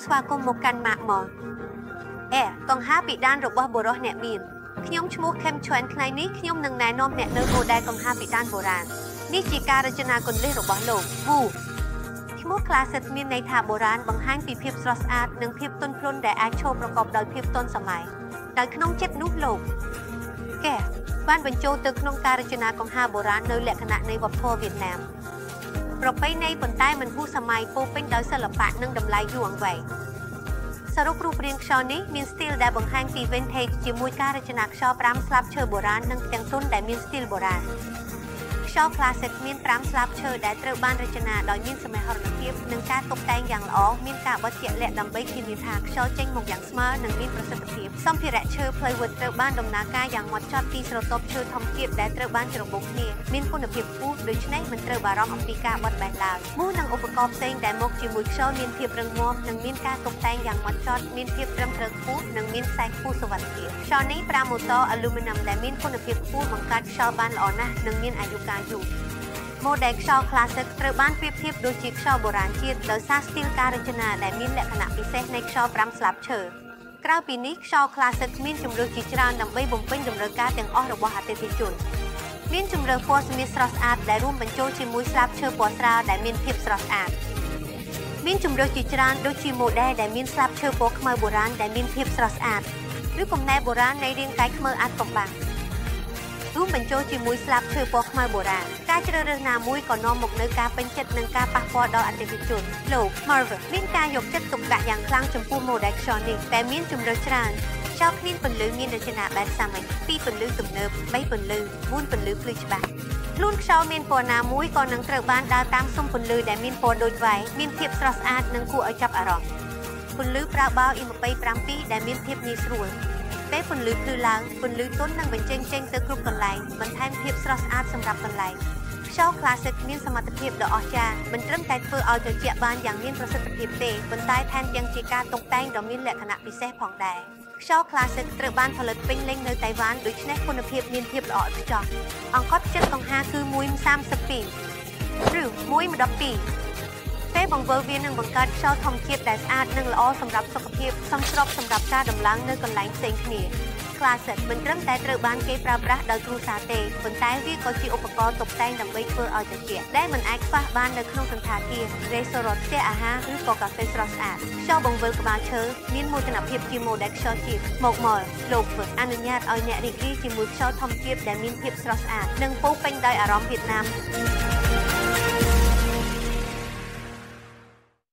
ស្វាគមន៍មកកាន់ម៉ាក់មកកង្ហាពីដានរបស់បុរសអ្នកមានខ្ញុំឈ្មោះខេមឈួនថ្ងៃនេះខ្ញុំនឹងណែនាំអ្នកនៅម៉ូដែលកង្ហាពីដានបុរាណនេះជាការរចនាគន្លឹះរបស់លោកវូឈ្មោះ Classic មានន័យថាបុរាណបង្ហាញពីភាពស្រស់ស្អាតនិងភាពទន់ភ្លន់ដែលអាចឈរប្រកបដោយភាពទាន់សម័យដោយក្នុងចិត្តនោះលោកបានបញ្ចូលទៅក្នុងការរចនាកង្ហាបុរាណនៅលក្ខណៈនៃវប្បធម៌វៀតណាមប្រពៃណីប៉ុន្តែមិនហួសសម័យពោពេញដោយសិល្បៈនិងតម្លៃយូរអង្វែងសរុបរូបរាងខ្យល់នេះមានស្ទីលដែលបង្ហាញពី vintage ជាមួយការរចនាខ្យល់5ស្លាបឈើបុរាណនិងទាំងទន់ដែលមានស្ទីលបុរាណខ្យល់ Classic មាន5ស្លាបឈើដែលត្រូវបានរចនាដោយមានសមហរណភាពនិងការតុបតែងយ៉ាងល្អមានការបត់ជាក់លាក់ដើម្បីធានាថាខ្យល់ចេញមកយ៉ាងស្មើនិងមានប្រសិទ្ធភាពសម្ភារៈឈើផ្លូវវឹកត្រូវបានដំណើរការយ៉ាងហ្មត់ចត់ពីស្រទាប់ឈើធម្មជាតិដែលត្រូវបានច្របូកគ្នាមានគុណភាពខ្ពស់ដូច្នេះមិនត្រូវបារម្ភអំពីការបត់បែនឡើយមូលនិងឧបករណ៍ផ្សេងដែលមកជាមួយខ្យល់មានភាពរឹងមាំនិងមានការតុបតែងយ៉ាងហ្មត់ចត់មានភាពត្រឹមត្រូវខ្ពស់និងមានខ្សែខ្ពស់សុវត្ថិភាពខ្យល់នេះប្រើម៉ូទ័រអាលូមីញ៉ាំដែលមានគុណភាពខ្ពស់បង្កើតខ្យល់បានល្អណាស់និងមានអាយុកាលយូរម៉ូដែលខ្យល់ Classic ត្រូវបានប្រៀបធៀបដូចជាខ្យល់បុរាណជាតិដោយសារស្ទីលការរចនាដែលមានលក្ខណៈពិសេសនៃខ្យល់5ស្លាបឈើក្រៅពីនេះខ្យល់ Classic មានជម្រើសជាច្រើនដើម្បីបំពេញតម្រូវការទាំងអស់របស់អតិថិជនមានជម្រើសពណ៌សម្លៀកស្រស់ស្អាតដែលរួមបញ្ចូលជាមួយស្លាបឈើពណ៌ស្រាលដែលមានភាពស្រស់ស្អាតមានជម្រើសជាច្រើនដូចជាម៉ូដែលដែលមានស្លាបឈើពណ៌ខ្មៅបុរាណដែលមានភាពស្រស់ស្អាតឬកំណែបុរាណនៃរាងកាយខ្មៅអាចកំបាំងរួមបញ្ចូលជាមួយស្លាបឈើពណ៌ខ្មៅបុរាណការជ្រើសរើសណាមួយក៏នាំមកនូវការពេញចិត្តនិងការប៉ះពាល់ដល់អតិថិជនលោក Marvel មានការយកចិត្តទុកដាក់យ៉ាងខ្លាំងចំពោះ model ខ្យល់នេះតែមានជម្រើសច្រើនខ្យល់គ្មានពន្លឺមានរចនាបែបសាមញ្ញ2ពន្លឺទំនើប3ពន្លឺ4ពន្លឺភ្លឺច្បាស់ខ្លួនខ្យល់មានពណ៌ណាមួយក៏នឹងត្រូវបានដើរតាមសុំពន្លឺដែលមានពណ៌ដូចវាយមានភាពស្រស់ស្អាតនិងគួរឲ្យចាប់អារម្មណ៍ពន្លឺប្រើបាល់ E27 ដែលមានភាពងាយស្រួលពេលពន្លឺភ្លឺឡើងពន្លឺទន់នឹងបញ្ចេញចេញទៅគ្រប់កន្លែងបន្ថែមភាពស្រស់ស្អាតសម្រាប់កន្លែងខ្យល់ Classic មានសមត្ថភាពដ៏អស្ចារ្យមិនត្រឹមតែធ្វើឲ្យត្រជាក់បានយ៉ាងមានប្រសិទ្ធភាពទេប៉ុន្តែថែមទាំងជាការតុបតែងដ៏មានលក្ខណៈពិសេសផងដែរខ្យល់ Classic ត្រូវបានផលិតពេញលេញនៅតៃវ៉ាន់ដូច្នេះគុណភាពមានភាពល្អឥតខ្ចោះអង្គត់ចិត្តកង្ហាគឺ1.32ឬ1.12ពេលបង្វិលវានឹងបង្កើតខ្យល់ធម្មជាតិដែលស្អាតនិងល្អសម្រាប់សុខភាពសមស្របសម្រាប់ការដំឡើងនៅកន្លែងផ្សេងគ្នា Classic មិនត្រឹមតែត្រូវបានគេប្រើប្រាស់ដោយគ្រួសារទេប៉ុន្តែវាក៏ជាឧបករណ៍តុបតែងដើម្បីធ្វើឲ្យត្រជាក់ដែលមិនអាចខ្វះបាននៅក្នុងសណ្ឋាគារ Resort ផ្ទះអាហារឬក៏កាហ្វេស្រស់ស្អាតខ្យល់បង្វិលក្បាលឈើមានមោទនភាពជា model ខ្យល់ជាតិមកលោកធ្វើអនុញ្ញាតឲ្យអ្នករីករាយជាមួយខ្យល់ធម្មជាតិដែលមានភាពស្រស់ស្អាតនិងពោពេញដោយអារម្មណ៍វៀតណាម